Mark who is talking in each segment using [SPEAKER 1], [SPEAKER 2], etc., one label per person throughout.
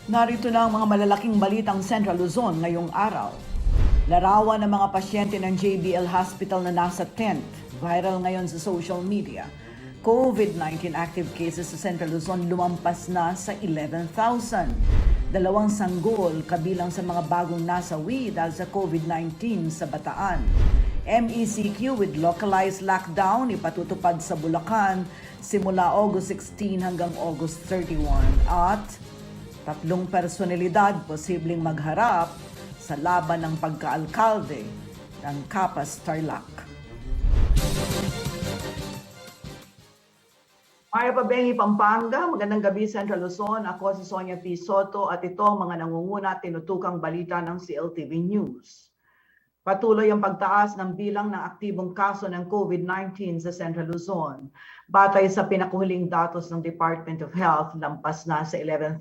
[SPEAKER 1] Narito na ang mga malalaking balitang Central Luzon ngayong araw. Larawan ng mga pasyente ng JBL Hospital na nasa tent. Viral ngayon sa social media. COVID-19 active cases sa Central Luzon lumampas na sa 11,000. Dalawang sanggol kabilang sa mga bagong nasawi dahil sa COVID-19 sa Bataan. MECQ with localized lockdown ipatutupad sa Bulacan simula August 16 hanggang August 31 at tatlong personalidad posibleng magharap sa laban ng pagkaalkalde ng Capas Tarlac. Maya Pabengi, Pampanga, magandang gabi Central Luzon. Ako si Sonia P. Soto at ito ang mga nangunguna at tinutukang balita ng CLTV News. Patuloy ang pagtaas ng bilang ng aktibong kaso ng COVID-19 sa Central Luzon. Batay sa pinakuhuling datos ng Department of Health, lampas na sa 11,000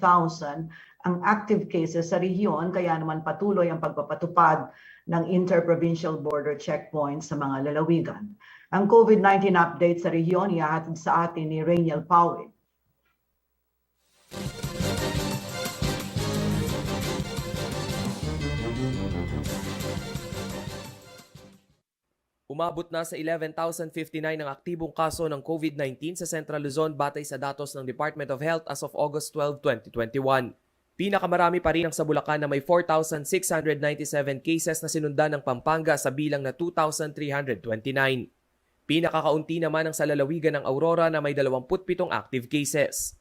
[SPEAKER 1] ang active cases sa rehiyon, kaya naman patuloy ang pagpapatupad ng interprovincial border checkpoints sa mga lalawigan. Ang COVID-19 update sa rehiyon ihahatid sa atin ni Rainiel Pawid.
[SPEAKER 2] Umabot na sa 11,059 ang aktibong kaso ng COVID-19 sa Central Luzon batay sa datos ng Department of Health as of August 12, 2021. Pinakamarami pa rin ang sa Bulacan na may 4,697 cases na sinundan ng Pampanga sa bilang na 2,329. Pinakakaunti naman ang sa lalawigan ng Aurora na may 27 active cases.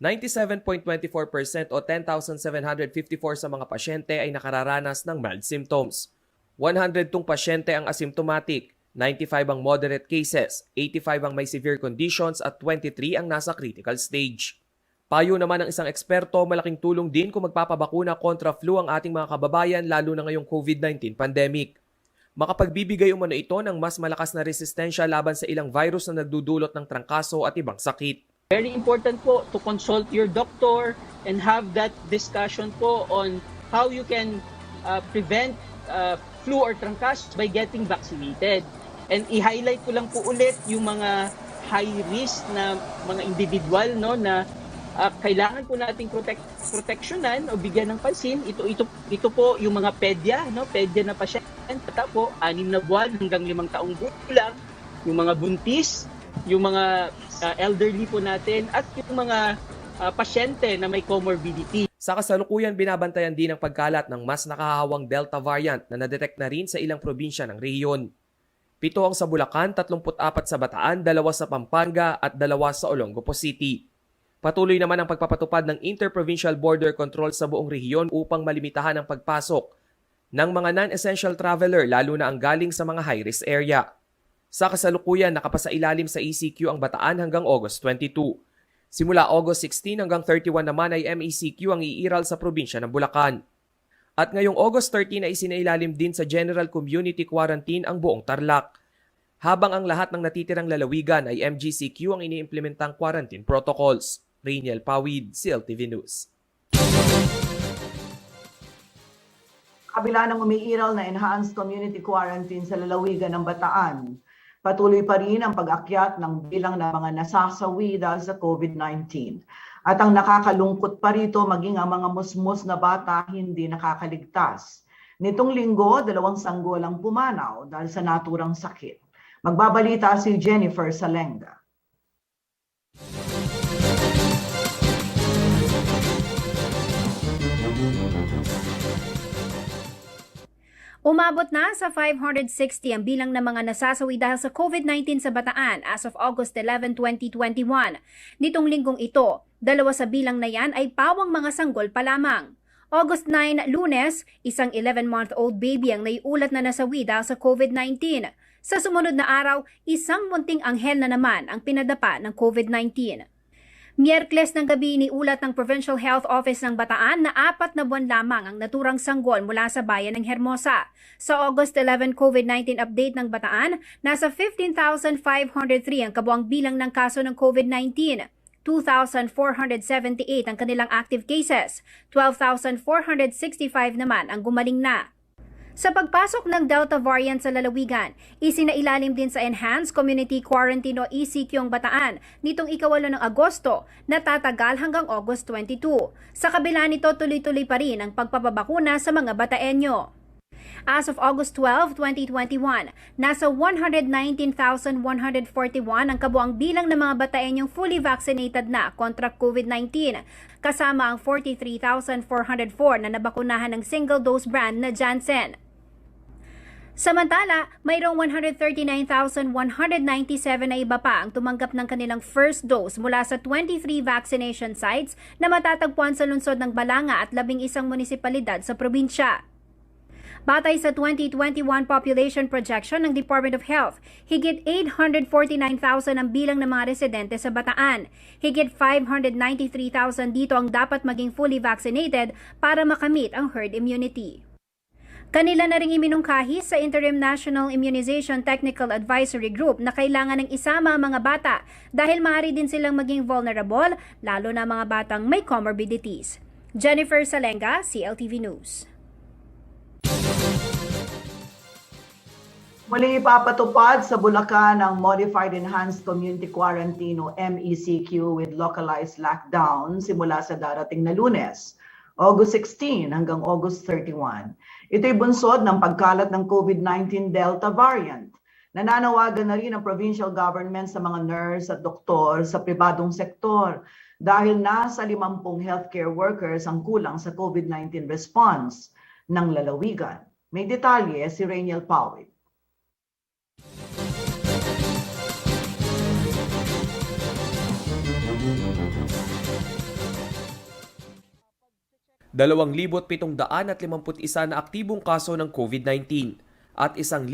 [SPEAKER 2] 97.24% o 10,754 sa mga pasyente ay nakararanas ng mild symptoms. 100 pasyente ang asymptomatic, 95 ang moderate cases, 85 ang may severe conditions at 23 ang nasa critical stage. Payo naman ng isang eksperto, malaking tulong din kung magpapabakuna kontra flu ang ating mga kababayan lalo na ngayong COVID-19 pandemic. Makapagbibigay umano ito ng mas malakas na resistensya laban sa ilang virus na nagdudulot ng trangkaso at ibang sakit.
[SPEAKER 3] Very important po to consult your doctor and have that discussion po on how you can prevent flu or trangkaso by getting vaccinated. And i-highlight ko lang po ulit yung mga high risk na mga individual no na kailangan po nating proteksyonan o bigyan ng pansin. Ito po yung mga pedya na pasyente po 6 na buwan hanggang 5 taong gulang, yung mga buntis, yung mga elderly po natin at yung mga pasyente na may comorbidity.
[SPEAKER 2] Sa kasalukuyan, binabantayan din ang pagkalat ng mas nakahawang Delta variant na nadetect na rin sa ilang probinsya ng rehiyon. 7 ang sa Bulacan, 34 sa Bataan, 2 sa Pampanga at 2 sa Olongapo City. Patuloy naman ang pagpapatupad ng interprovincial border control sa buong rehiyon upang malimitahan ang pagpasok ng mga non-essential traveler lalo na ang galing sa mga high-risk area. Sa kasalukuyan, nakapasailalim sa ECQ ang Bataan hanggang August 22. Simula August 16 hanggang 31 naman ay MECQ ang iiral sa probinsya ng Bulacan. At ngayong August 13 ay isinailalim din sa General Community Quarantine ang buong Tarlac. Habang ang lahat ng natitirang lalawigan ay MGCQ ang iniimplementang quarantine protocols. Rainiel Pawid, CLTV News.
[SPEAKER 1] Kabila ng umiiral na enhanced community quarantine sa lalawigan ng Bataan, patuloy pa rin ang pag-akyat ng bilang ng mga nasasawi dahil sa COVID-19. At ang nakakalungkot pa rito, maging ang mga musmus na bata hindi nakakaligtas. Nitong linggo, 2 sanggol ang pumanaw dahil sa naturang sakit. Magbabalita si Jennifer Salenga.
[SPEAKER 4] Umabot na sa 560 ang bilang ng mga nasasawi dahil sa COVID-19 sa Bataan as of August 11, 2021. Nitong linggong ito, 2 sa bilang na yan ay pawang mga sanggol pa lamang. August 9, Lunes, isang 11-month-old baby ang naiulat na nasawi dahil sa COVID-19. Sa sumunod na araw, isang munting anghel na naman ang pinadapa ng COVID-19. Miyerkules ng gabi iniulat ng Provincial Health Office ng Bataan na 4 na buwan lamang ang naturang sanggol mula sa bayan ng Hermosa. Sa August 11 COVID-19 update ng Bataan, nasa 15,503 ang kabuang bilang ng kaso ng COVID-19. 2,478 ang kanilang active cases, 12,465 naman ang gumaling na. Sa pagpasok ng Delta variant sa lalawigan, isinailalim din sa Enhanced Community Quarantine o ECQ ang Bataan nitong 8 ng Agosto na tatagal hanggang August 22. Sa kabila nito, tuloy-tuloy pa rin ang pagpapabakuna sa mga Bataenyo. As of August 12, 2021, nasa 119,141 ang kabuang bilang ng mga Bataenyong fully vaccinated na kontra COVID-19, kasama ang 43,404 na nabakunahan ng single-dose brand na Janssen. Samantala, mayroong 139,197 na iba pa ang tumanggap ng kanilang first dose mula sa 23 vaccination sites na matatagpuan sa lungsod ng Balanga at 11 munisipalidad sa probinsya. Batay sa 2021 population projection ng Department of Health, higit 849,000 ang bilang ng mga residente sa Bataan. Higit 593,000 dito ang dapat maging fully vaccinated para makamit ang herd immunity. Kanila na ring iminungkahi sa Interim National Immunization Technical Advisory Group na kailangan ng isama ang mga bata dahil maaari din silang maging vulnerable, lalo na mga batang may comorbidities. Jennifer Salenga, CLTV News.
[SPEAKER 1] Muling ipapatupad sa Bulacan ang Modified Enhanced Community Quarantine o MECQ with localized lockdown simula sa darating na Lunes, August 16 hanggang August 31. Ito'y bunsod ng pagkalat ng COVID-19 Delta variant. Nananawagan na rin ang provincial government sa mga nurse at doktor sa pribadong sektor dahil nasa 50 healthcare workers ang kulang sa COVID-19 response ng lalawigan. May detalye si Rainiel Pawit.
[SPEAKER 2] Dalawang 2,751 na aktibong kaso ng COVID-19 at 1,010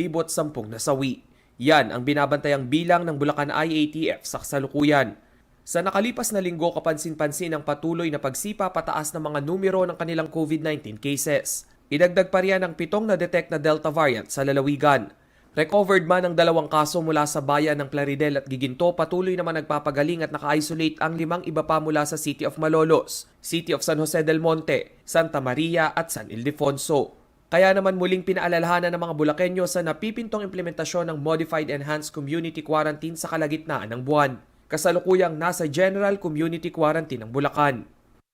[SPEAKER 2] nasawi. Yan ang binabantayang bilang ng Bulacan IATF sa kasalukuyan. Sa nakalipas na linggo, kapansin-pansin ang patuloy na pagsipa pataas ng mga numero ng kanilang COVID-19 cases. Idagdag pa riyan ang 7 na-detect na Delta variant sa lalawigan. Recovered man ang 2 kaso mula sa bayan ng Plaridel at Giginto, patuloy naman nagpapagaling at naka-isolate ang 5 iba pa mula sa City of Malolos, City of San Jose del Monte, Santa Maria at San Ildefonso. Kaya naman muling pinaalalahanan ng mga Bulakenyo sa napipintong implementasyon ng Modified Enhanced Community Quarantine sa kalagitnaan ng buwan. Kasalukuyang nasa General Community Quarantine ng Bulacan.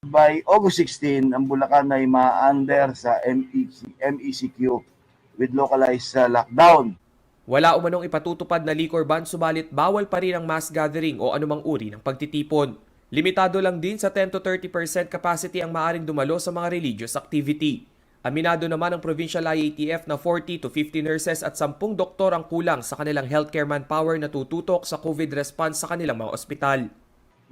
[SPEAKER 5] By August 16, ang Bulacan ay ma-under sa MECQ with localized lockdown.
[SPEAKER 2] Wala umanong ipatutupad na liquor ban, subalit bawal pa rin ang mass gathering o anumang uri ng pagtitipon. Limitado lang din sa 10 to 30% capacity ang maaring dumalo sa mga religious activity. Aminado naman ang Provincial IATF na 40 to 50 nurses at 10 doktor ang kulang sa kanilang healthcare manpower na tututok sa COVID response sa kanilang mga ospital.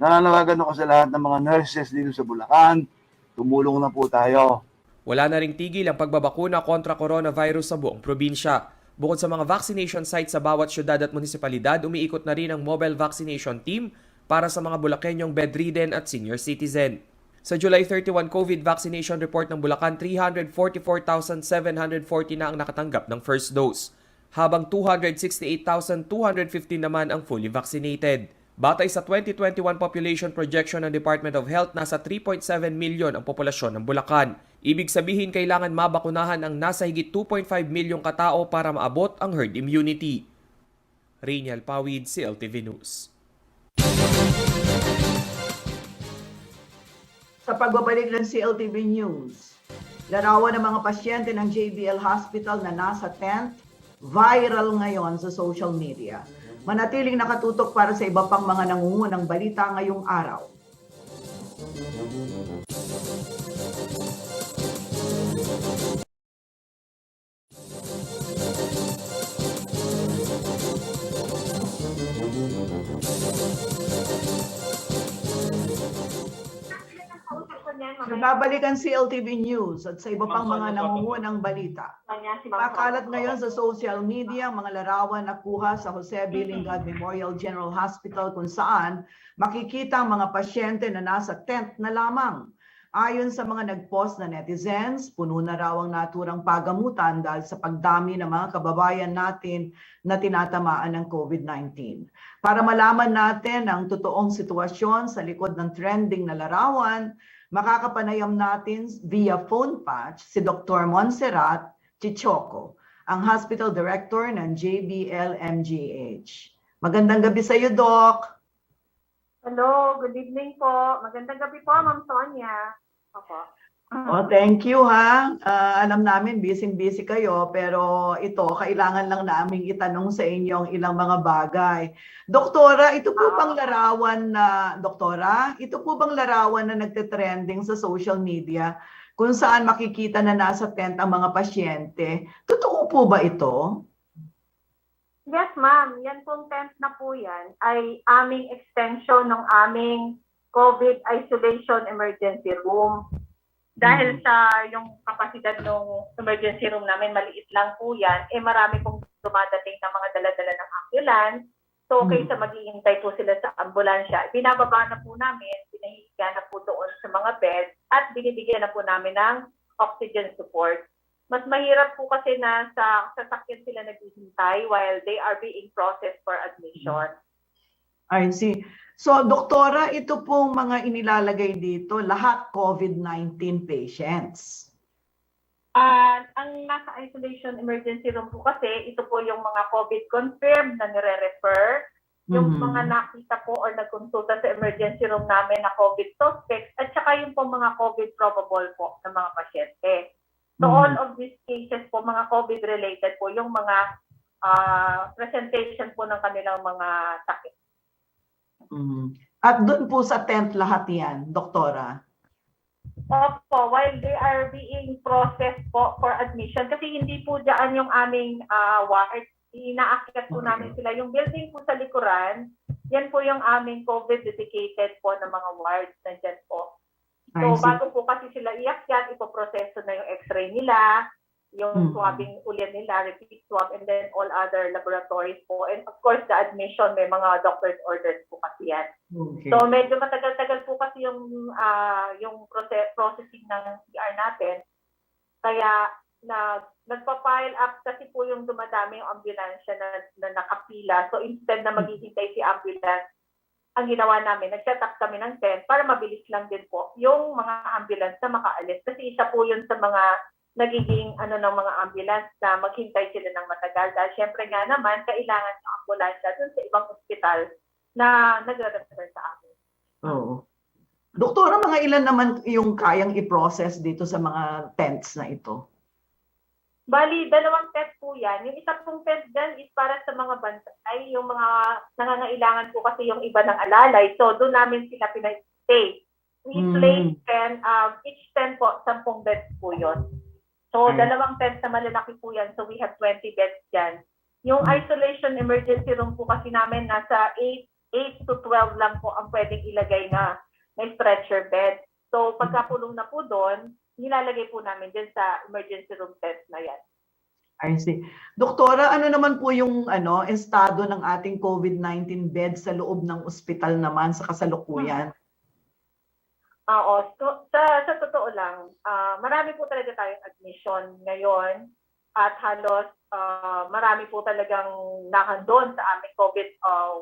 [SPEAKER 5] Nananawagan ako sa lahat ng mga nurses dito sa Bulacan, tumulong na po tayo.
[SPEAKER 2] Wala na ring tigil ang pagbabakuna kontra coronavirus sa buong probinsya. Bukod sa mga vaccination sites sa bawat syudad at munisipalidad, umiikot na rin ang mobile vaccination team para sa mga Bulakenyong bedridden at senior citizen. Sa July 31 COVID vaccination report ng Bulacan, 344,740 na ang nakatanggap ng first dose, habang 268,215 naman ang fully vaccinated. Batay sa 2021 population projection ng Department of Health, nasa 3.7 million ang populasyon ng Bulacan. Ibig sabihin, kailangan mabakunahan ang nasa higit 2.5 milyong katao para maabot ang herd immunity. Rainiel Pawid, CLTV News.
[SPEAKER 1] Sa pagbabalik ng CLTV News, larawan ng mga pasyente ng JBL Hospital na nasa tent, viral ngayon sa social media. Manatiling nakatutok para sa iba pang mga nangungunang balita ngayong araw. Nagbabalik ang CLTV News at sa iba pang mga nangungunang balita. Pakalat ngayon sa social media ang mga larawan na kuha sa Jose B. Lingad Memorial General Hospital kung saan makikita ang mga pasyente na nasa tent na lamang. Ayon sa mga nag-post na netizens, puno na raw ang naturang pagamutan dahil sa pagdami ng mga kababayan natin na tinatamaan ng COVID-19. Para malaman natin ang totoong sitwasyon sa likod ng trending na larawan, makakapanayam natin via phone patch si Dr. Montserrat Chichoco, ang Hospital Director ng JBL-MGH. Magandang gabi sa iyo, Doc.
[SPEAKER 6] Hello, good evening po. Magandang gabi po, Ma'am Sonia. Opo.
[SPEAKER 1] Oh, thank you ha. Alam namin busy-busy kayo pero ito kailangan lang naming itanong sa inyo ang ilang mga bagay. Doktora, ito po bang larawan na nagte-trending sa social media kung saan makikita na nasa tent ang mga pasyente? Totoo po ba ito?
[SPEAKER 6] Yes, ma'am. Yan pong tent na po yan ay aming extension ng aming COVID isolation emergency room. Dahil sa yung kapasidad ng emergency room namin, maliit lang po yan, marami pong dumadating na mga dala-dala ng ambulance. So, kaysa maghihintay po sila sa ambulansya, binababa na po namin, pinahihiga na po doon sa mga bed at binibigyan na po namin ng oxygen support. Mas mahirap po kasi na sa sasakyan sila naghihintay while they are being processed for admission.
[SPEAKER 1] I see. So, doktora, ito pong mga inilalagay dito, lahat COVID-19 patients.
[SPEAKER 6] Ang nasa isolation emergency room po kasi, ito po yung mga COVID confirmed na nire-refer, yung mga nakita po or nagkonsulta sa emergency room namin na COVID suspects, at saka yung po mga COVID probable po ng mga pasyente. So all of these cases po, mga COVID related po, yung mga presentation po ng kanilang mga sakit.
[SPEAKER 1] At doon po sa tent lahat yan, doktora?
[SPEAKER 6] Opo, while they are being processed po for admission, kasi hindi po dyan yung aming ward, inaakyat po namin sila. Yung building po sa likuran, yan po yung aming COVID dedicated po ng mga wards na dyan po. So bago po kasi sila iakyat, ipoproseso na yung x-ray nila, yung swabbing ulit nila, repeat swab, and then all other laboratories po. And of course, the admission, may mga doctor's orders po kasi yan.
[SPEAKER 1] Okay.
[SPEAKER 6] So medyo matagal-tagal po kasi yung processing ng CR natin. Kaya nagpa-pile up kasi po yung dumadami yung ambulansya na nakapila. So instead na maghihintay si ambulance, ang ginawa namin, nag-set up kami ng tent para mabilis lang din po yung mga ambulance na makaalis. Kasi isa po yun sa mga nagiging ng mga ambulance na maghintay sila ng matagal. Dahil syempre nga naman, kailangan ng ambulansya dun sa ibang ospital na nagre-refer sa amin.
[SPEAKER 1] Oo. Doktora, mga ilan naman yung kayang i-process dito sa mga tents na ito?
[SPEAKER 6] Bali, 2 tent po yan. Yung isa pong tent dyan is para sa mga bantay. Yung mga nangangailangan po kasi yung iba ng alalay. So, doon namin sila pinag-stay. We place 10, each tent po, 10 beds po yun. So, 2 tents na malalaki po yan. So, we have 20 beds dyan. Yung isolation emergency room po kasi namin, nasa 8 to 12 lang po ang pwedeng ilagay na may stretcher bed. So, pagkapulong na po doon, nilalagay po namin dyan sa emergency room tent na yan.
[SPEAKER 1] I see. Doktora, ano naman po yung estado ng ating COVID-19 bed sa loob ng ospital naman sa kasalukuyan?
[SPEAKER 6] So, sa totoo lang, marami po talaga tayong admission ngayon at halos marami po talagang nakandon sa aming COVID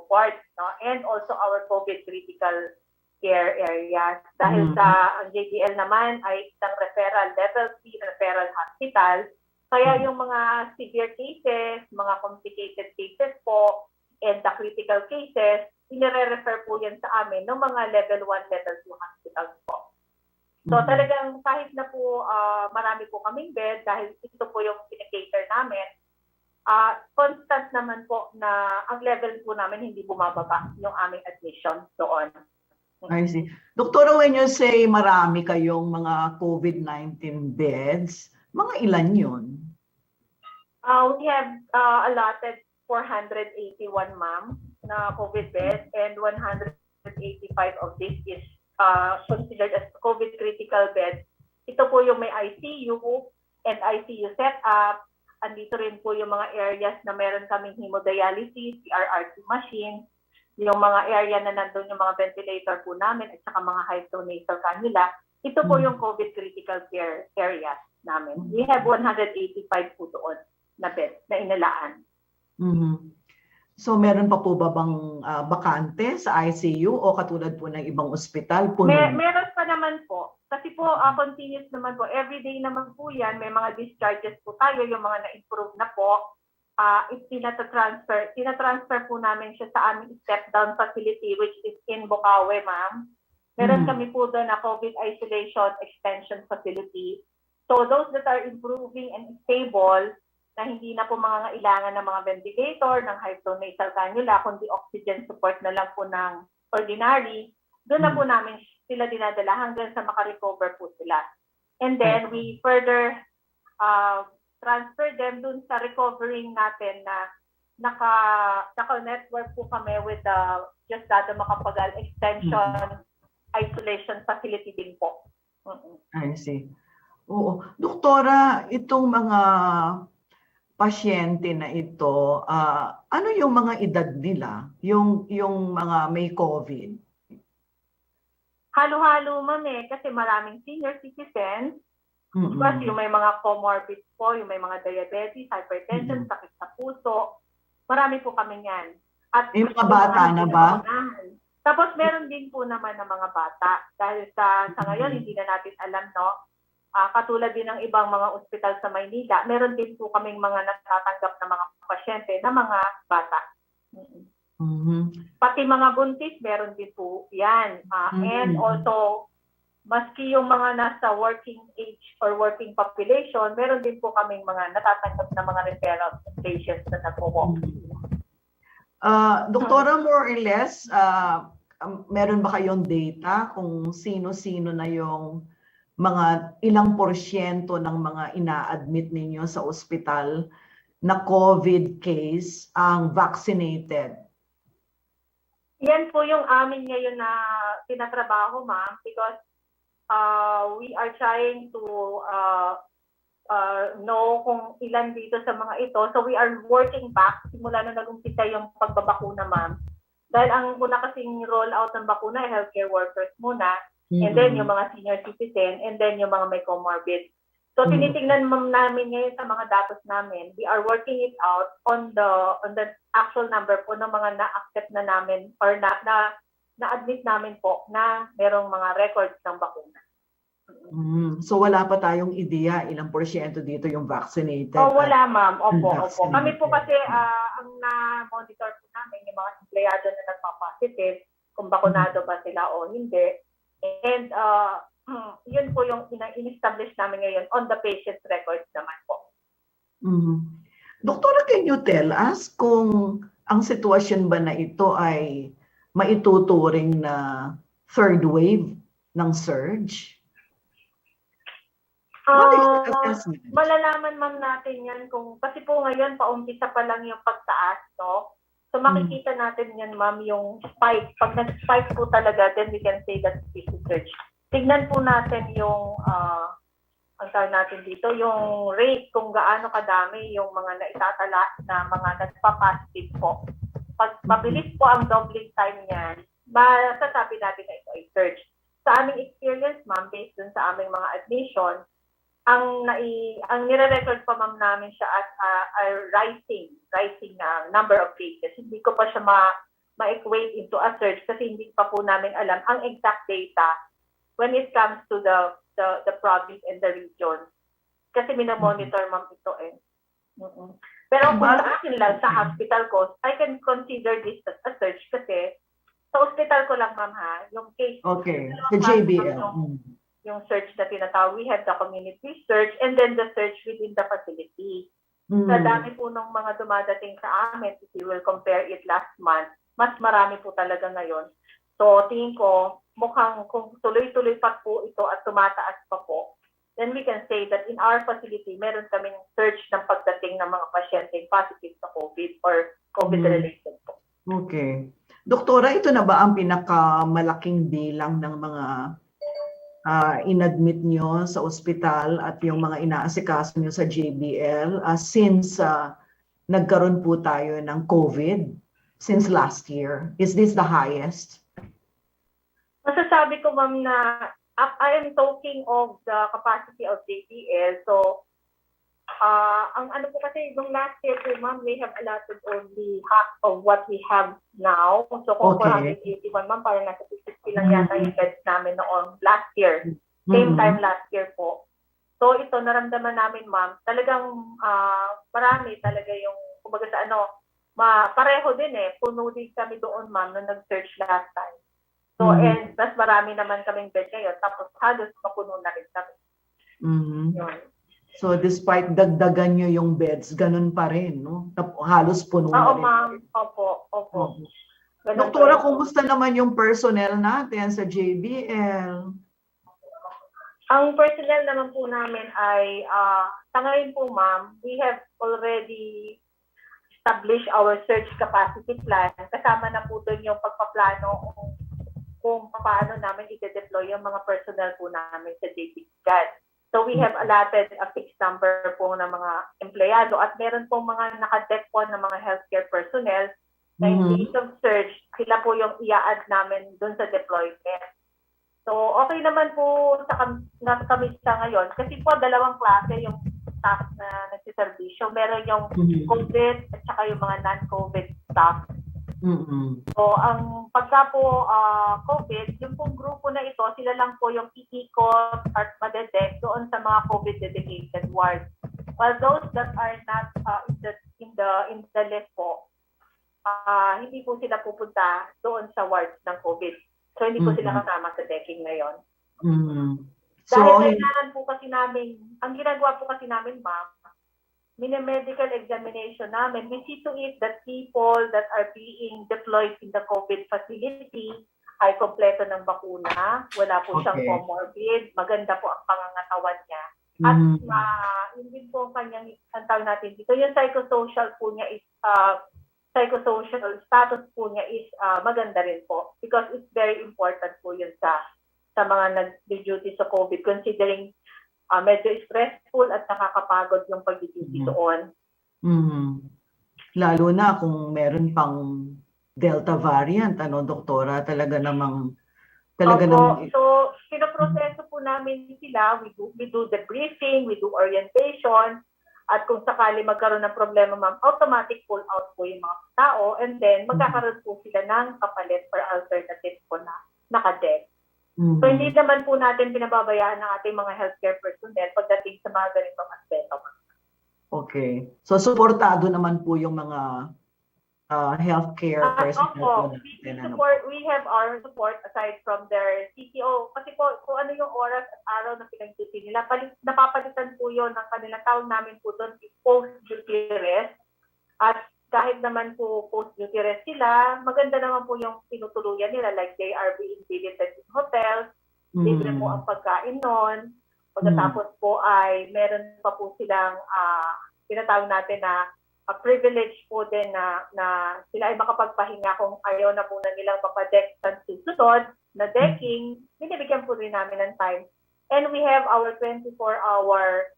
[SPEAKER 6] wards, no? And also our COVID critical care areas. Dahil sa ang JBL naman ay isang referral level 3 referral hospital. Kaya yung mga severe cases, mga complicated cases po, and the critical cases, inire-refer po yan sa amin ng mga level 1, level 2 hospitals po. So talagang kahit na po marami po kaming bed, dahil ito po yung pinikater namin, constant naman po na ang level po namin hindi bumababa yung aming admission doon.
[SPEAKER 1] I see. Doktora, when you say marami kayong mga COVID-19 beds, mga ilan yun?
[SPEAKER 6] We have allotted 481 ma'am na COVID beds, and 185 of this is considered as COVID critical beds. Ito po yung may ICU and ICU setup. Andito rin po yung mga areas na meron kaming hemodialysis, CRRT machine, yung mga area na nandun yung mga ventilator po namin at saka mga high flow nasal cannula. Ito po yung COVID critical care areas namin. We have 185 po doon na bed na inalaan.
[SPEAKER 1] So meron pa po ba bang bakante sa ICU o katulad po ng ibang ospital?
[SPEAKER 6] Meron pa naman po. Kasi po, continuous naman po. Every day naman po yan, may mga discharges po tayo, yung mga na-improve na po. Tinatransfer po namin siya sa aming step-down facility, which is in Bocaue, ma'am. Meron kami po doon na COVID isolation extension facility. So those that are improving and stable, na hindi na po mga kailangan ng mga ventilator, ng high flow nasal cannula, kundi oxygen support na lang po ng ordinary, doon na po namin sila dinadala hanggang sa makarecover po sila. And then we further transfer them dun sa recovering natin na naka-network po kami with the Diosdado Macapagal Extension Isolation Facility din po.
[SPEAKER 1] I see. Oo. Doktora, itong mga pasyente na ito, ano yung mga edad nila? Yung mga may COVID?
[SPEAKER 6] Halo-halo, ma'am kasi maraming senior citizens, plus yung may mga comorbid po, yung may mga diabetes, hypertension, sakit sa puso, marami po kami yan. At
[SPEAKER 1] may mga bata na ba?
[SPEAKER 6] Tapos meron din po naman ng mga bata, dahil sa ngayon hindi na natin alam, no? Katulad din ng ibang mga ospital sa Maynila, meron din po kaming mga natatanggap na mga pasyente na mga bata. Pati mga buntis, meron din po yan. And also, maski yung mga nasa working age or working population, meron din po kaming mga natatanggap na mga referral patients na nagpo-walk.
[SPEAKER 1] Doktora, more or less, meron ba kayong data kung sino-sino na yung mga ilang porsyento ng mga ina-admit ninyo sa ospital na COVID case ang vaccinated?
[SPEAKER 6] Yan po yung amin ngayon na tinatrabaho, ma'am, because we are trying to know kung ilan dito sa mga ito. So we are working back simula na nag-umpisa yung pagbabakuna, ma'am. Dahil ang una kasing roll out ng bakuna ay healthcare workers muna, and then yung mga senior citizen, and then yung mga may comorbid. So tinitingnan namin ngayon sa mga datos namin. We are working it out on the actual number po ng mga na-accept na namin or na-admit namin po na merong mga records ng bakuna.
[SPEAKER 1] So wala pa tayong ideya ilang porsyento dito yung vaccinated?
[SPEAKER 6] Wala, ma'am. Opo. Kami po kasi ang na-monitor po namin yung mga empleyado na nagpa-positive, kung bakunado ba sila o hindi. And yun po yung in-establish namin ngayon on the patient records naman po.
[SPEAKER 1] Doktora, can you tell us kung ang sitwasyon ba na ito ay maituturing na third wave ng surge?
[SPEAKER 6] Malalaman, ma'am, natin yan kasi po ngayon paumpisa pa lang yung pagtaas, no? So makikita natin yan, ma'am, yung spike. Pag nag-spike po talaga, then we can say that it's surge. Tignan po natin yung ang tawag natin dito, yung rate kung gaano kadami yung mga naitatala na mga nagpa-positive po. Pag mabilis po ang doubling time niyan, masasabi natin na ito ay surge. Sa aming experience, ma'am, based dun sa aming mga admission, ang nire-record pa, ma'am, namin siya as a rising number of cases. Hindi ko pa siya ma-equate into a surge kasi hindi pa po namin alam ang exact data when it comes to the province and the region. Kasi minomonitor, ma'am, ito Pero kung sa akin lang, sa hospital ko, I can consider this as a surge kasi sa hospital ko lang, ma'am, yung case.
[SPEAKER 1] Okay, the JBL.
[SPEAKER 6] Yung search na tinatawag, we have the community search and then the search within the facility. Sa dami po ng mga dumadating sa amin, if you will compare it last month, mas marami po talaga ngayon. So, tingin ko, mukhang kung tuloy-tuloy pa po ito at tumataas pa po, then we can say that in our facility, meron kaming search ng pagdating ng mga pasyente positive sa COVID or COVID-related po.
[SPEAKER 1] Okay. Doktora, ito na ba ang pinakamalaking bilang ng mga inadmit nyo sa ospital at yung mga inaasikaso nyo sa JBL since nagkaroon po tayo ng COVID since last year? Is this the highest?
[SPEAKER 6] Masasabi ko, ma'am, na I am talking of the capacity of JBL. So, ang ano po kasi, nung last year po, ma'am, we have allotted only half of what we have now. So, kung 481, ma'am, parang nasa 50 lang yata yung beds namin noong last year. Same
[SPEAKER 1] Mhm.
[SPEAKER 6] time last year po. So ito, naramdaman namin, ma'am, talagang marami talaga yung, kumbaga sa pareho din puno din kami doon, ma'am, nung nag-search last time. So,
[SPEAKER 1] Mhm.
[SPEAKER 6] and mas marami naman kaming bed ngayon, tapos halos mapuno na rin kami.
[SPEAKER 1] Mhm.
[SPEAKER 6] Yun.
[SPEAKER 1] So despite dagdagan nyo yung beds, ganun pa rin, no? Halos puno na
[SPEAKER 6] Oo,
[SPEAKER 1] rin.
[SPEAKER 6] ma'am. Opo.
[SPEAKER 1] Oo.
[SPEAKER 6] Ganun
[SPEAKER 1] Doktora,
[SPEAKER 6] po.
[SPEAKER 1] kumusta naman yung personnel natin sa JBL?
[SPEAKER 6] Ang personnel naman po namin ay, sa ngayon po, ma'am, we have already established our search capacity plan. Kasama na po doon yung pagpaplano kung paano namin i-deploy yung mga personnel po namin sa JBL. So we have allotted a fixed number po ng mga empleyado at meron pong mga naka-deck po ng mga healthcare personnel na in case of search, sila po yung i-add namin doon sa deployment. So okay naman po kami sa ngayon kasi po dalawang klase yung staff na nagsiservisyo. Meron yung COVID at saka yung mga non-COVID staff. So, ang pagka po COVID, yung pong grupo na ito, sila lang po yung iikot at madedek doon sa mga COVID dedicated wards. While those that are not in the list po, hindi po sila pupunta doon sa wards ng COVID. So, hindi po sila kasama sa decking ngayon.
[SPEAKER 1] So,
[SPEAKER 6] Dahil kailangan po kasi namin, ang ginagawa po kasi namin, ma'am, medical examination namin, we see to it that people that are being deployed in the COVID facility ay kompleto ng bakuna, wala po siyang
[SPEAKER 1] Okay.
[SPEAKER 6] comorbid, maganda po ang pangangatawan niya. At yun din po ang kanyang, ang tawag natin dito, yung psychosocial po niya is, psychosocial status po niya is maganda rin po because it's very important po yun sa mga nag-duty sa COVID considering medyo stressful at nakakapagod yung pag-duty doon.
[SPEAKER 1] Lalo na kung meron pang Delta variant, doktora, talaga namang
[SPEAKER 6] So, pinoproseso po namin sila, we do the briefing, we do orientation, at kung sakali magkaroon ng problema, ma'am, automatic pull out po yung mga tao, and then magkakaroon po sila ng kapalit or alternative po na naka-deck. So, hindi naman po natin pinababayaan ng ating mga healthcare personnel pagdating sa mga ganitong aspeto.
[SPEAKER 1] Okay. So, suportado naman po yung mga healthcare personnel po natin.
[SPEAKER 6] We have our support aside from their CTO. Kasi po, kung ano yung oras at araw na pinag-duty nila, napapalitan po yun ng kanilang tawag namin po doon post-duty rest. At kahit naman po post-duty rest sila, maganda naman po yung tinutuluyan nila. Like they are being visited in hotels, libre po ang pagkain noon. Pagkatapos po ay meron pa po silang tinatawag natin na privilege po din na sila ay makapagpahinga kung ayaw na po na nilang papadeck sa susunod na decking, binibigyan po rin namin ng time. And we have our 24-hour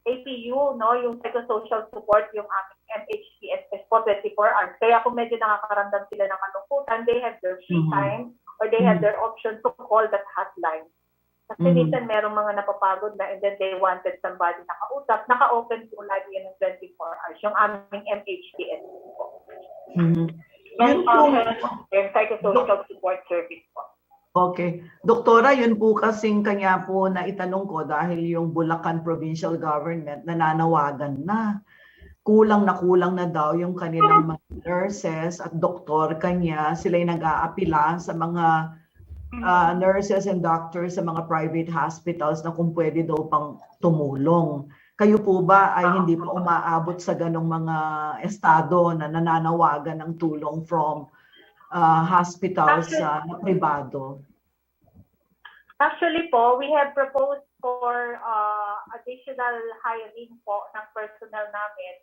[SPEAKER 6] APU, no, yung psychosocial support, yung aming MHPSS po 24 hours. Kaya kung medyo nakakaramdam sila ng kalungkutan, they have their free time or they have their option to call that hotline. Kasi minsan merong mga napapagod na and then they wanted somebody na kausap. Naka-open po lagi yan ng 24 hours, yung aming MHPSS po.
[SPEAKER 1] Yun po.
[SPEAKER 6] Yung psychosocial support service po.
[SPEAKER 1] Okay. Doktora, yun po kasing kanya po na itanong ko dahil yung Bulacan Provincial Government nananawagan na. Kulang na daw yung kanilang mga nurses at doktor kanya. Sila'y nag-aapila sa mga nurses and doctors sa mga private hospitals na kung pwede daw pang tumulong. Kayo po ba ay hindi pa umaabot sa ganong mga estado na nananawagan ng tulong from hospitals na pribado?
[SPEAKER 6] Actually po, we have proposed for additional hiring po ng personnel namin.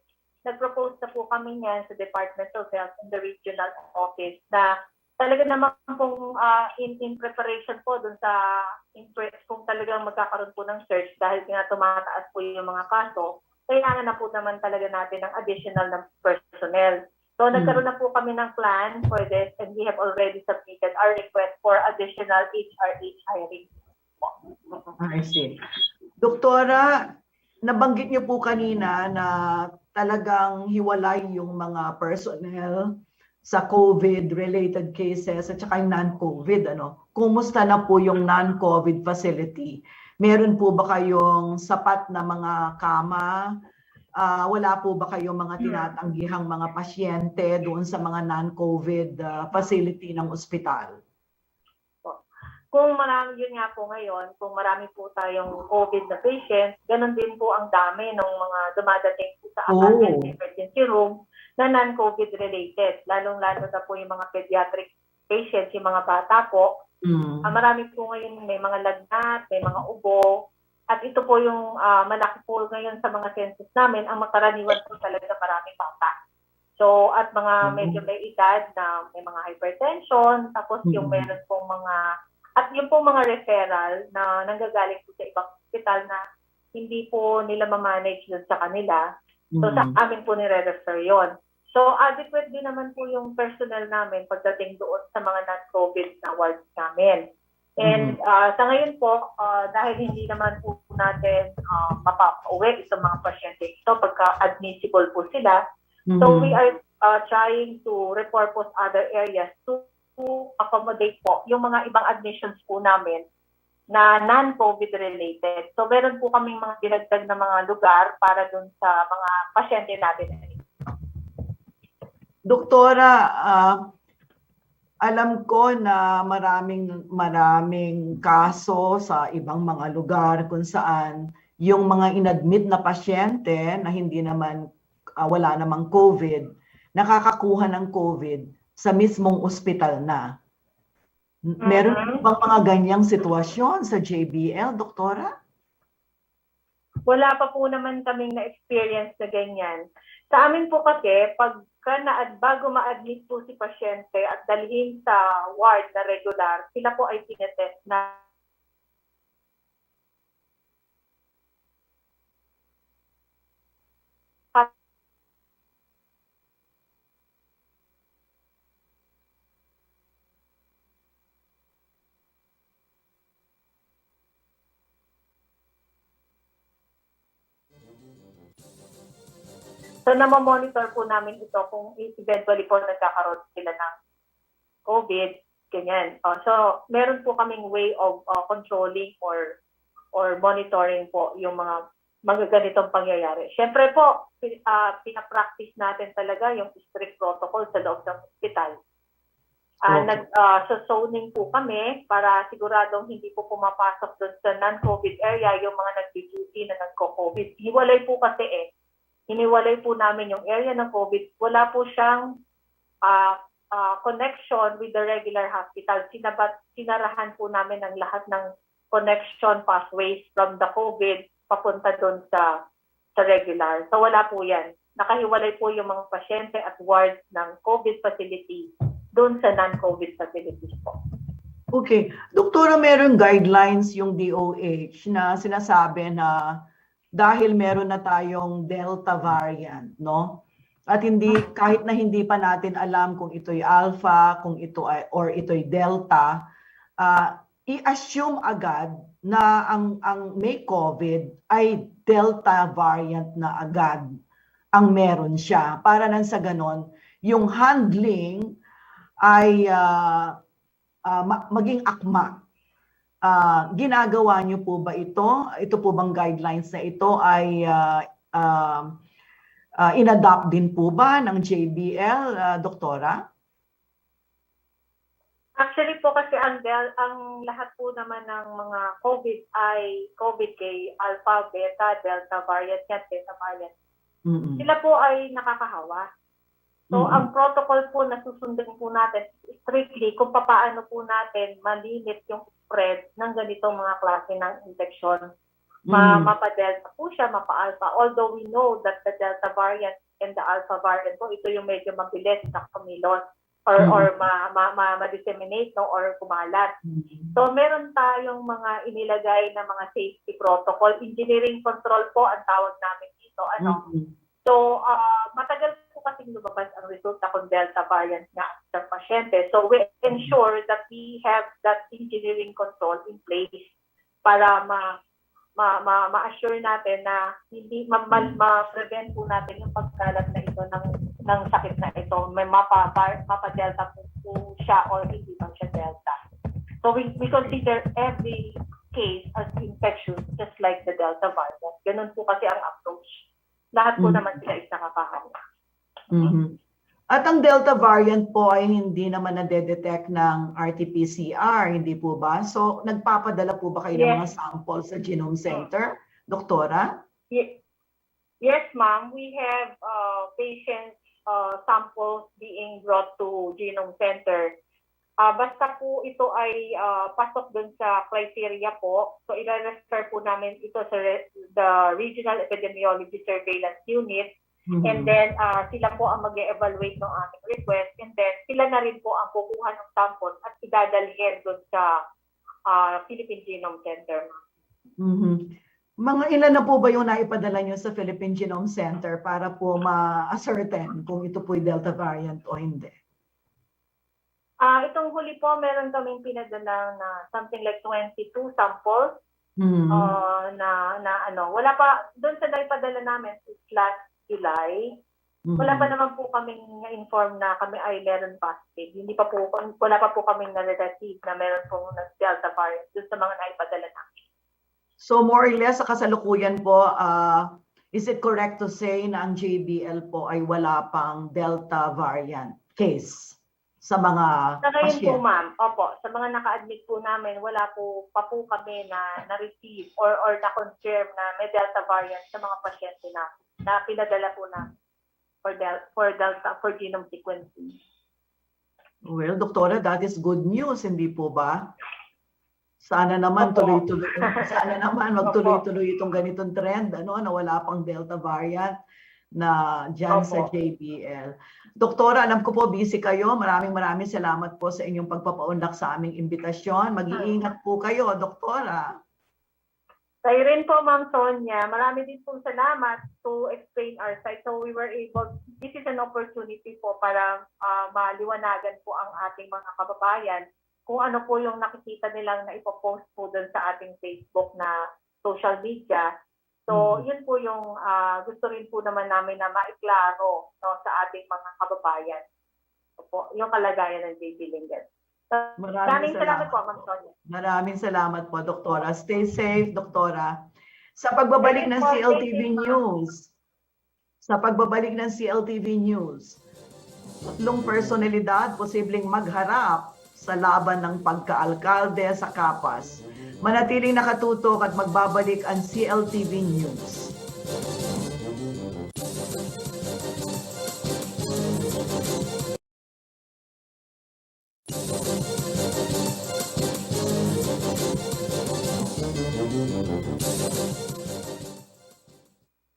[SPEAKER 6] Nag-propose na po kami niyan sa Department of Health and the Regional Office na talaga naman pong in preparation po dun sa kung talagang magkakaroon po ng search dahil nga tumataas po yung mga kaso, kailangan na po naman talaga natin ng additional na personnel. So, nagkaroon na po kami ng plan for this and we have already submitted our request for additional HRH hiring.
[SPEAKER 1] I see. Doktora, nabanggit niyo po kanina na talagang hiwalay yung mga personnel sa COVID-related cases at saka yung non-COVID, ano? Kumusta na po yung non-COVID facility? Meron po ba kayong sapat na mga kama? Wala po ba kayong mga tinatanggihang mga pasyente doon sa mga non-COVID facility ng ospital?
[SPEAKER 6] Kung marami, yun nga po ngayon, kung marami po tayong COVID na patients, ganun din po ang dami ng mga dumadating po sa emergency room na non-COVID related. Lalong-lalo na po yung mga pediatric patients, yung mga bata po. Marami po ngayon, may mga lagnat, may mga ubo. At ito po yung malaki po ngayon sa mga census namin, ang makaraniwan po talaga maraming bata. So, at mga medyo may edad na may mga hypertension, tapos yung meron pong mga at yung po mga referral na nanggagaling po sa ibang hospital na hindi po nila ma-manage dun sa kanila. So sa amin po nire-refer yon. So adequate din naman po yung personnel namin pagdating doon sa mga non-COVID na wards namin. And sa ngayon po, dahil hindi naman po natin mapapauwi itong mga pasyente ito pagka admissible po sila, so we are trying to repurpose other areas to accommodate po yung mga ibang admissions po namin na non-COVID related. So meron po kaming mga dinagdag na mga lugar para dun sa mga pasyente natin.
[SPEAKER 1] Doktora, alam ko na maraming kaso sa ibang mga lugar kung saan yung mga inadmit na pasyente na hindi naman wala namang COVID, nakakakuha ng COVID sa mismong ospital na. Meron bang mga ganyang sitwasyon sa JBL, Doktora?
[SPEAKER 6] Wala pa po naman kaming na-experience na ganyan. Sa amin po kasi, bago ma-admit po si pasyente at dalhin sa ward na regular, sila po ay tinetest na So, namamonitor po namin ito kung eventually po nagkakaroon sila ng COVID, ganyan. So, meron po kaming way of controlling or monitoring po yung mga ganitong pangyayari. Siyempre po, pinapractice natin talaga yung strict protocol sa loob ng hospital. Nag-zoning po kami para siguradong hindi po pumapasok doon sa non-COVID area yung mga nag-duty na nagko-COVID. Hiwalay po kasi hiniwalay po namin yung area ng COVID. Wala po siyang connection with the regular hospital. Sinarahan po namin ang lahat ng connection pathways from the COVID papunta doon sa regular. So wala po yan. Nakahiwalay po yung mga pasyente at wards ng COVID facility doon sa non-COVID facilities po.
[SPEAKER 1] Okay. Doktora, meron guidelines yung DOH na sinasabi na dahil meron na tayong Delta variant, no? At kahit na hindi pa natin alam kung ito'y Alpha, kung ito ay or ito'y Delta, i-assume agad na ang may COVID ay Delta variant na agad ang meron siya. Para nang sa ganon, yung handling ay maging akma. Ginagawa niyo po ba ito? Ito po bang guidelines na ito ay in-adopt din po ba ng JBL, Doktora?
[SPEAKER 6] Actually po kasi ang lahat po naman ng mga COVID ay COVID kay Alpha, Beta, Delta variant yan, Beta variant. Sila po ay nakakahawa. So, ang protocol po na susundin po natin strictly kung paano po natin malimit yung spread ng ganitong mga klase ng infection. Mapa-delta po siya, mapa-alpha. Although we know that the delta variant and the alpha variant po, ito yung medyo mabilis na kumilos or ma-disseminate no, or kumalat. So, meron tayong mga inilagay na mga safety protocol. Engineering control po ang tawag namin dito. So, matagal po kasing lumabas ang resulta kung Delta variant nga sa pasyente. So, we ensure that we have that engineering control in place para ma-assure natin na hindi ma-prevent po natin yung pagkalat na ito ng ng sakit na ito. May mapa-delta po siya or hindi pa siya delta. So we consider every case as infectious just like the Delta variant. Ganun po kasi ang approach. Lahat po naman sila is nakakahawa.
[SPEAKER 1] Mhm. At ang Delta variant po ay hindi naman na-detect ng RT-PCR, hindi po ba? So, nagpapadala po ba kayo ng mga samples sa Genome Center, Doktora?
[SPEAKER 6] Yes, ma'am. We have patient samples being brought to Genome Center. Basta po ito ay pasok dun sa criteria po, so i-refer po namin ito sa the Regional Epidemiology Surveillance Unit, and then sila po ang mag-evaluate ng aming request, and then sila na rin po ang kukuha ng sample at idadalhin dun sa Philippine Genome Center.
[SPEAKER 1] Mga ilan na po ba yung naipadala nyo sa Philippine Genome Center para po ma-ascertain kung ito po ay Delta variant o hindi?
[SPEAKER 6] Itong huli po, meron kaming pinadala na something like 22 samples wala pa, doon sa naipadala namin is last July. Wala pa naman po kaming na-inform na kami ay meron positive. Wala pa po kaming na-receive na meron pong Delta variant doon sa mga naipadala namin.
[SPEAKER 1] So more or less sa kasalukuyan po, is it correct to say na ang JBL po ay wala pang Delta variant case sa mga
[SPEAKER 6] Sa ngayon po,
[SPEAKER 1] pasyente?
[SPEAKER 6] ma'am, opo, sa mga naka-admit po namin, wala po pa po kami na-receive or na-confirm na may Delta variant sa mga pasyente na pinadala po namin for genome sequencing.
[SPEAKER 1] Well, Doktora, that is good news, hindi po ba? Sana naman
[SPEAKER 6] Opo.
[SPEAKER 1] tuloy-tuloy, sana naman magtuloy-tuloy itong ganitong trend, na wala pang Delta variant na dyan sa
[SPEAKER 6] Opo.
[SPEAKER 1] JBL. Doktora, alam ko po busy kayo. Maraming salamat po sa inyong pagpapaunlak sa aming imbitasyon. Mag-iingat po kayo, Doktora.
[SPEAKER 6] Kayo rin po, Ma'am Sonia. Marami din po salamat to explain our side. So we were able, this is an opportunity po para maliwanagan po ang ating mga kababayan kung ano po yung nakikita nilang na ipopost po doon sa ating Facebook na social media. So, yun po yung gusto rin po naman namin na maiklaro sa ating mga kababayan. So, po, yung kalagayan ng JB Lingan. Maraming salamat po, Ma'am Sonia.
[SPEAKER 1] Maraming salamat po, Doktora. Stay safe, Doktora. Sa pagbabalik ng CLTV News, tatlong personalidad posibleng magharap sa laban ng pagkaalkalde sa Kapas. Manatiling nakatutok at magbabalik ang CLTV News.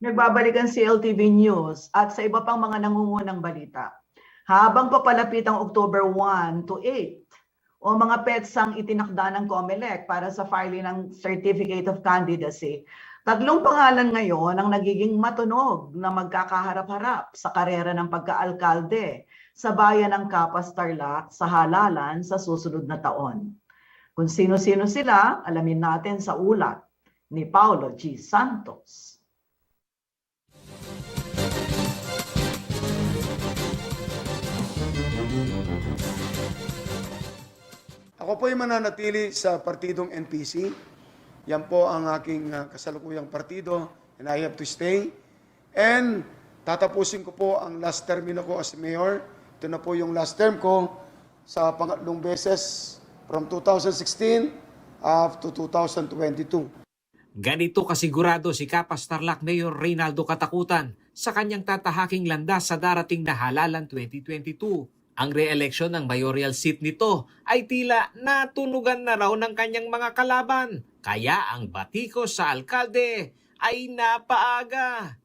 [SPEAKER 1] Nagbabalik ang CLTV News at sa iba pang mga nangungunang balita. Habang papalapit ang October 1 to 8, o mga petsang itinakda ng COMELEC para sa filing ng Certificate of Candidacy, tatlong pangalan ngayon ang nagiging matunog na magkakaharap-harap sa karera ng pagkaalkalde sa bayan ng Kapas, Tarlac sa halalan sa susunod na taon. Kung sino-sino sila, alamin natin sa ulat ni Paulo G. Santos.
[SPEAKER 7] Ako po ay mananatili sa partidong NPC. Yan po ang aking kasalukuyang partido and I have to stay. And tatapusin ko po ang last termino ko as mayor. Ito na po yung last term ko sa pangatlong beses from 2016 up to 2022.
[SPEAKER 8] Ganito kasigurado si Kapas Tarlac Mayor Reynaldo Katakutan sa kanyang tatahaking landas sa darating na halalan 2022. Ang re-election ng mayoral seat nito ay tila natunugan na raw ng kanyang mga kalaban. Kaya ang batikos sa alkalde ay napaaga.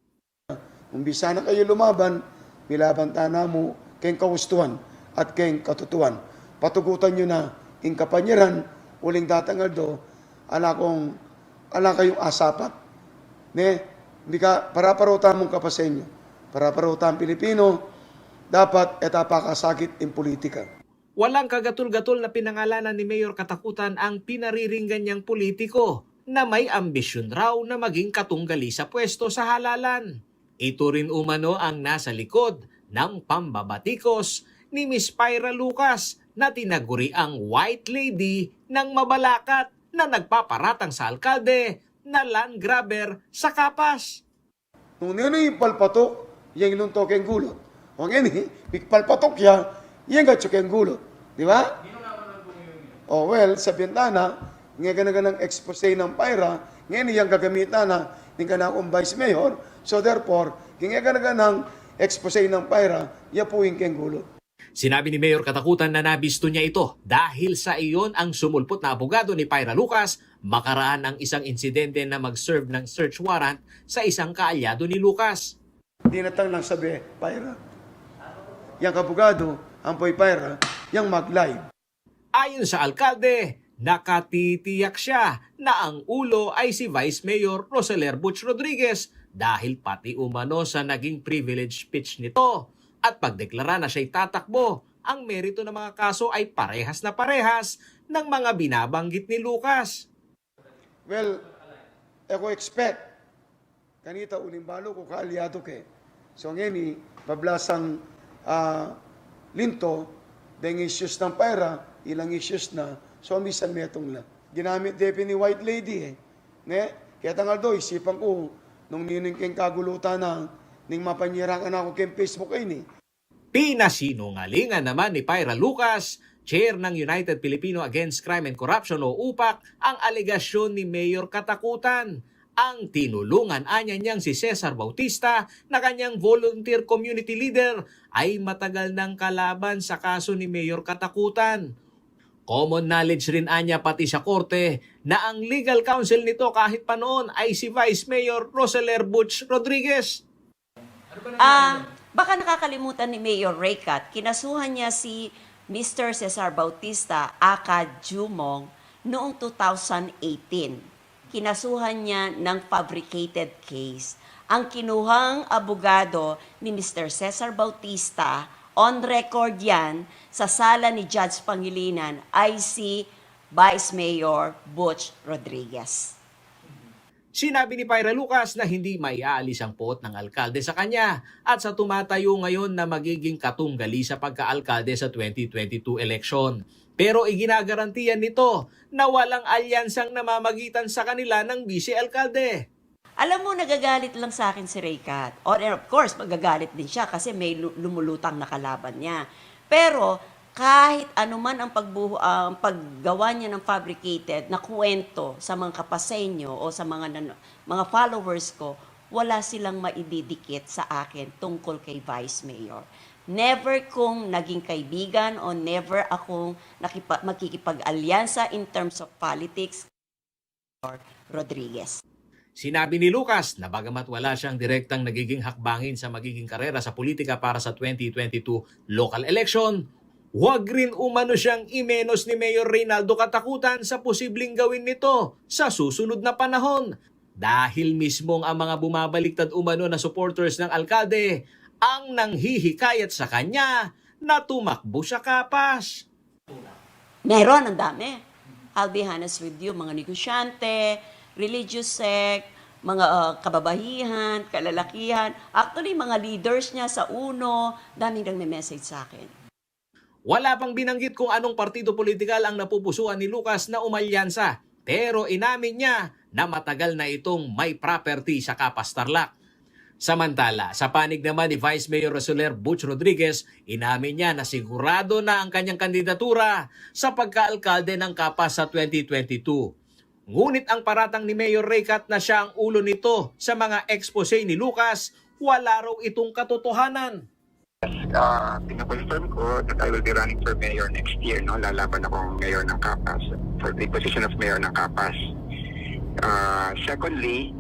[SPEAKER 7] Umbisa na kayo lumaban, milabantana mo kayong kagustuhan at kayong katutuan. Patugutan nyo na ing kapanyaran, uling datangal do, ala kayong asapat. Hindi ka, para-parutan mong kapasenyo, para-parutan Pilipino, dapat etapakasakit in politika.
[SPEAKER 8] Walang kagatul-gatul na pinangalanan ni Mayor Katakutan ang pinariringgan niyang politiko na may ambisyon raw na maging katunggali sa pwesto sa halalan. Ito rin umano ang nasa likod ng pambabatikos ni Miss Pyra Lucas na tinaguri ang White Lady ng Mabalacat na nagpaparatang sa alkalde na land grabber sa Kapas.
[SPEAKER 7] Nung nino ipalpatok, yung ilunto keng gulot. O ngayon, ipalpatok ya, yung gatso keng gulot. Di ba? Oh well, sa bintana, nga ganang expose ng Pyra, ngayon yung gagamitan na ng kanakong vice mayor. So therefore, nga ganang expose ng Pyra, ya po yung keng gulot.
[SPEAKER 8] Sinabi ni Mayor Katakutan na nabisto niya ito dahil sa iyon ang sumulpot na abogado ni Pyra Lucas makaraan ang isang insidente na mag-serve ng search warrant sa isang kaalyado ni Lucas.
[SPEAKER 7] Di natang lang sabi, Pyra. Yang kabugado, ang po'y Pyra, yang mag-live.
[SPEAKER 8] Ayon sa alkalde, nakatitiyak siya na ang ulo ay si Vice Mayor Roseler Butch Rodriguez dahil pati umano sa naging privilege speech nito. At pagdeklara na siya'y tatakbo, ang merito ng mga kaso ay parehas na parehas ng mga binabanggit ni Lucas.
[SPEAKER 7] Well, ako expect, kanita uling balo ko kaalyado ke. So ngayon, pablasang linto, dahil issues ng Pyra, ilang issues na, so misan metong lang. Ginamit depi ni White Lady Kaya tangal do, isipan ko, nung nining keng kagulutan na, ning mapanyirakan ako keng Facebook ay ni.
[SPEAKER 8] Pinasinungalingan naman ni Pyra Lucas, chair ng United Filipino Against Crime and Corruption o UPAC, ang alegasyon ni Mayor Katakutan. Ang tinulungan anya niyang si Cesar Bautista na kanyang volunteer community leader ay matagal ng kalaban sa kaso ni Mayor Katakutan. Common knowledge rin anya pati sa korte na ang legal counsel nito kahit pa noon ay si Vice Mayor Roseler Butch Rodriguez.
[SPEAKER 9] Baka nakakalimutan ni Mayor Raycat, kinasuhan niya si Mr. Cesar Bautista aka Jumong noong 2018. Kinasuhan niya ng fabricated case. Ang kinuhang abogado ni Mr. Cesar Bautista, on record yan, sa sala ni Judge Pangilinan ay si Vice Mayor Butch Rodriguez.
[SPEAKER 8] Sinabi ni Pyra Lucas na hindi maiaalis ang poot ng alkalde sa kanya at sa tumatayo ngayon na magiging katunggali sa pagka-alkalde sa 2022 election. Pero iginagarantiyan nito na walang alyansang namamagitan sa kanila ng vice-alkalde.
[SPEAKER 9] Alam mo, nagagalit lang sa akin si Raycat. Or of course, magagalit din siya kasi may lumulutang na kalaban niya. Pero kahit anuman ang paggawa niya ng fabricated na kwento sa mga kapasenyo o sa mga followers ko, wala silang maididikit sa akin tungkol kay Vice Mayor. Never kong naging kaibigan o never akong makikipag-alyansa in terms of politics or Rodriguez.
[SPEAKER 8] Sinabi ni Lucas na bagamat wala siyang direktang nagiging hakbangin sa magiging karera sa politika para sa 2022 local election, huwag rin umano siyang imenos ni Mayor Reynaldo Katakutan sa posibleng gawin nito sa susunod na panahon. Dahil mismong ang mga bumabaliktad umano na supporters ng alkalde ang nanghihikayat sa kanya na tumakbo sa Kapas.
[SPEAKER 9] Meron, ang dami. I'll be honest with you, mga negosyante, religious sect, mga kababahihan, kalalakihan, actually mga leaders niya sa UNO, daming nagme-message sa akin.
[SPEAKER 8] Wala pang binanggit kung anong partido politikal ang napupusuan ni Lucas na umalyansa, pero inamin niya na matagal na itong may property sa Kapas Tarlac. Samantala, sa panig naman ni Vice Mayor Roseler Butch Rodriguez, inamin niya na sigurado na ang kanyang kandidatura sa pagkaalkalde ng Kapas sa 2022. Ngunit ang paratang ni Mayor Raycat na siya ang ulo nito sa mga expose ni Lucas, wala raw itong katotohanan.
[SPEAKER 10] Pinakonfirm ko that I will be running for mayor next year. No? Lalaban akong mayor ng Kapas, for the position of mayor ng Kapas. Secondly,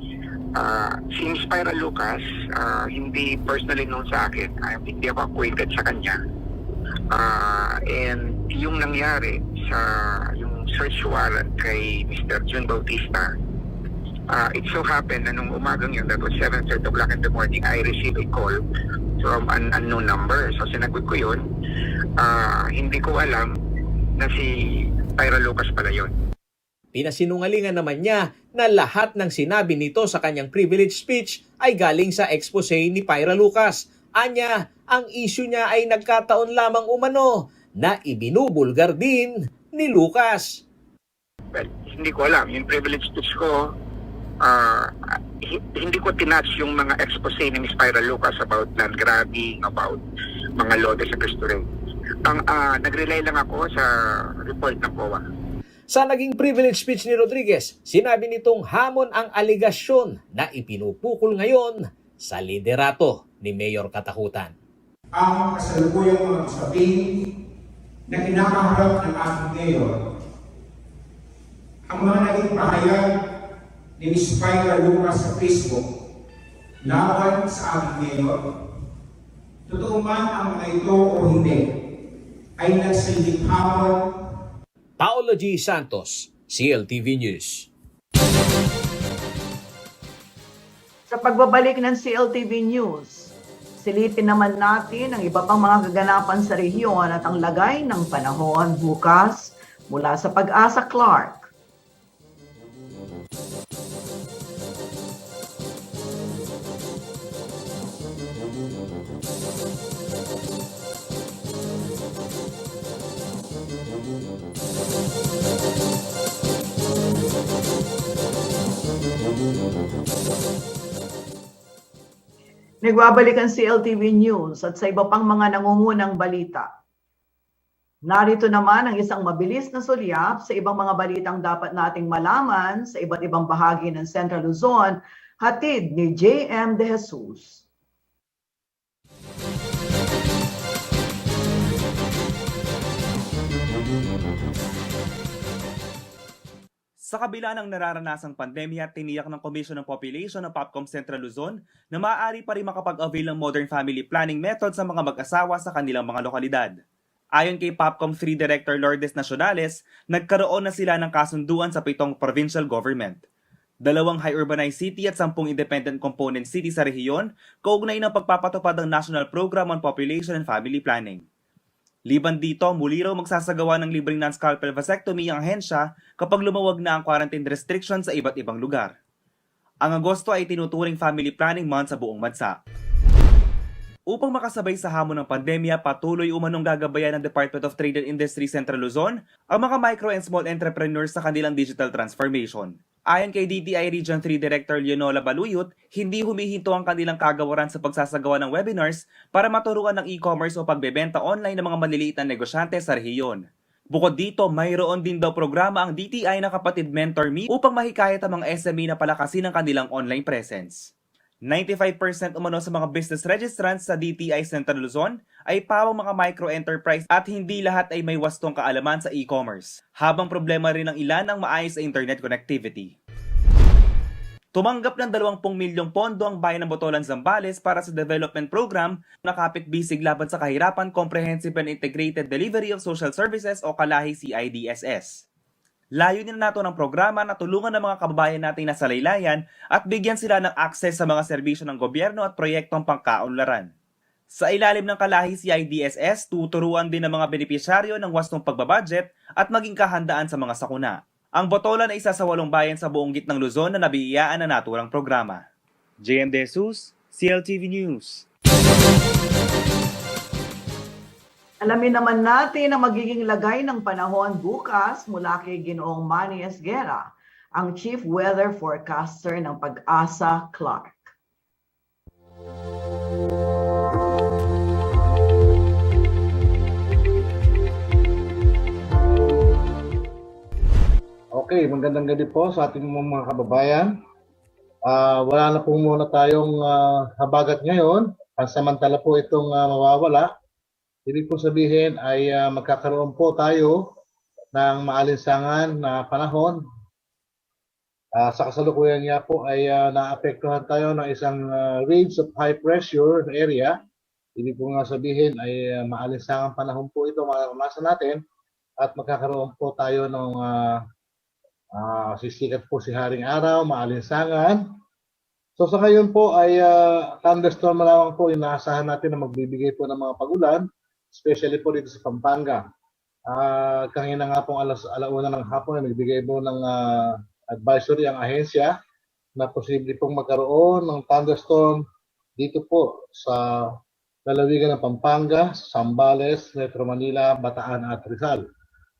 [SPEAKER 10] si Ms. Pyra Lucas, hindi personally known sa akin. Hindi ako acquainted sa kanya. And yung nangyari sa yung search warrant kay Mr. Jun Bautista, it so happened na nung umagang yun, that was 7:30 o'clock in the morning, I received a call from an unknown number. So sinagot ko yun. Hindi ko alam na si Pyra Lucas pala yun.
[SPEAKER 8] Pinasinungalingan naman niya na lahat ng sinabi nito sa kanyang privilege speech ay galing sa expose ni Pyra Lucas Anya, ang issue niya ay nagkataon lamang umano na ibinubulgar din ni Lucas.
[SPEAKER 10] Well, hindi ko alam. Yung privilege speech ko, hindi ko tinouch yung mga expose ni Ms. Pyra Lucas about land grabbing, about mga lode sa Cristo Rey. Nag-rely lang ako sa report ng COA.
[SPEAKER 8] Sa naging privilege speech ni Rodriguez, sinabi nitong hamon ang aligasyon na ipinupukol ngayon sa liderato ni Mayor Katakutan.
[SPEAKER 11] Ang kasalukuyang mga usapin na kinakaharap ng aking mayor, ang mga naging pahayag ni Ms. Pyra Lucas sa Facebook laban sa aking mayor, totoo man ang mga ito o hindi, ay nagsilbing hamon.
[SPEAKER 8] Paolo G. Santos, CLTV News.
[SPEAKER 1] Sa pagbabalik ng CLTV News, silipin naman natin ang iba pang mga kaganapan sa rehiyon at ang lagay ng panahon bukas mula sa Pag-asa Clark. Nagbabalik ang CLTV News at sa iba pang mga nangungunang balita. Narito naman ang isang mabilis na sulyap sa ibang mga balitang dapat nating malaman sa iba't ibang bahagi ng Central Luzon, hatid ni JM De Jesus.
[SPEAKER 12] Sa kabila ng nararanasang pandemya, tiniyak ng Commission on Population ng POPCOM Central Luzon na maaari pa rin makapag-avail ng modern family planning method sa mga mag-asawa sa kanilang mga lokalidad. Ayon kay POPCOM 3 Director Lourdes Nacionales, nagkaroon na sila ng kasunduan sa 7 provincial government. 2 high urbanized city at 10 independent component city sa rehiyon, kaugnay ng pagpapatupad ng National Program on Population and Family Planning. Liban dito, muli raw magsasagawa ng libreng non-scalpel vasectomy ang ahensya kapag lumawag na ang quarantine restrictions sa iba't ibang lugar. Ang Agosto ay tinuturing Family Planning Month sa buong bansa. Upang makasabay sa hamon ng pandemya, patuloy umanong gagabayan ng Department of Trade and Industry Central Luzon ang mga micro and small entrepreneurs sa kanilang digital transformation. Ayon kay DTI Region 3 Director Leonola Baluyot, hindi humihinto ang kanilang kagawaran sa pagsasagawa ng webinars para maturuan ng e-commerce o pagbebenta online ng mga maliliit na negosyante sa rehiyon. Bukod dito, mayroon din daw programa ang DTI na Kapatid Mentor Me upang mahikayat ang mga SME na palakasin ang kanilang online presence. 95% umano sa mga business registrants sa DTI Central Luzon ay pawang mga micro-enterprise at hindi lahat ay may wastong kaalaman sa e-commerce, habang problema rin ng ilan ang maayos sa internet connectivity. Tumanggap ng 20 milyong pondo ang Bayan ng Botolan Zambales para sa development program na kapit-bisig laban sa kahirapan Comprehensive and Integrated Delivery of Social Services o Kalahi CIDSS. Layunin na nato ng programa na tulungan ng mga kababayan nating nasa laylayan at bigyan sila ng akses sa mga serbisyo ng gobyerno at proyektong pangkaunlaran. Sa ilalim ng Kalahi CIDSS, tuturuan din ng mga benepisyaryo ng wastong pagbabudget at maging kahandaan sa mga sakuna. Ang Botolan ay isa sa 8 bayan sa buong gitnang Luzon na nabiyayaan ng naturang programa. JM De Jesus, CLTV News.
[SPEAKER 1] Alamin naman natin ang magiging lagay ng panahon bukas mula kay Ginoong Manny Esguera, ang Chief Weather Forecaster ng Pag-asa Clark.
[SPEAKER 13] Okay, magandang gabi po sa ating mga kababayan. Wala na po muna tayong habagat ngayon. Pansamantala po itong mawawala. Ibig po sabihin ay magkakaroon po tayo ng maalinsangan na panahon. Sa kasalukuyan niya po ay naapektuhan tayo ng isang range of high pressure area. Ibig po nga sabihin ay maalinsangan panahon po ito mararanasan natin at magkakaroon po tayo ng sisikat po si Haring Araw, maalinsangan. So sa ngayon po ay thunderstorm lamang po inaasahan natin na magbibigay po ng mga pagulan. Especially po dito sa Pampanga. Kanina nga pong alauna ng hapon ay nagbigay po ng advisory ang ahensya na posible pong magkaroon ng thunderstorm dito po sa lalawigan ng Pampanga, Zambales, Metro Manila, Bataan at Rizal.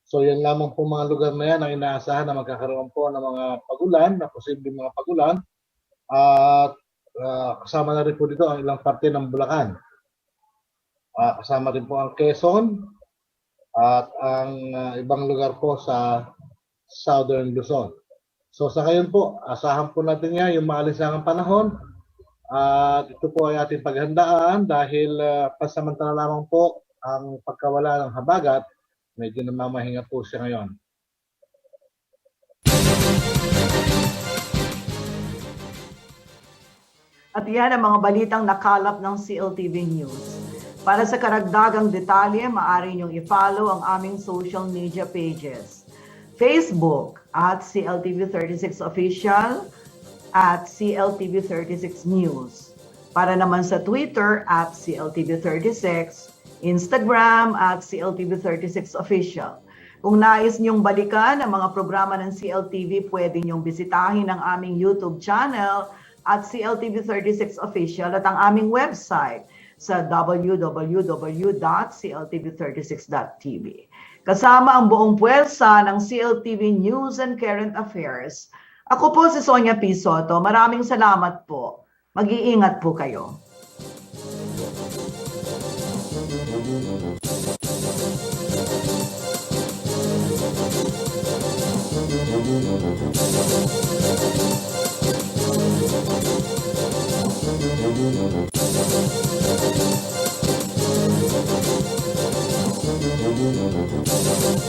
[SPEAKER 13] So yan lamang po mga lugar na yan ang inaasahan na magkakaroon po ng mga pagulan, na posibleng mga pagulan. At kasama na rin po dito ang ilang parte ng Bulacan. Kasama rin po ang Quezon at ang ibang lugar po sa Southern Luzon. So sa ngayon po, asahan po natin yan yung maalisangang panahon. At ito po ay ating paghandaan dahil pasamantala lamang po ang pagkawala ng habagat. Medyo namamahinga po siya ngayon.
[SPEAKER 1] At yan ang mga balitang nakalap ng CLTV News. Para sa karagdagang detalye, maaari niyong i-follow ang aming social media pages. Facebook at CLTV36 Official at CLTV36 News. Para naman sa Twitter at CLTV36, Instagram at CLTV36 Official. Kung nais niyong balikan ang mga programa ng CLTV, pwede niyong bisitahin ang aming YouTube channel at CLTV36 Official at ang aming website sa www.cltv36.tv. Kasama ang buong puwersa ng CLTV News and Current Affairs. Ako po si Sonia P. Soto. Maraming salamat po. Mag-iingat po kayo.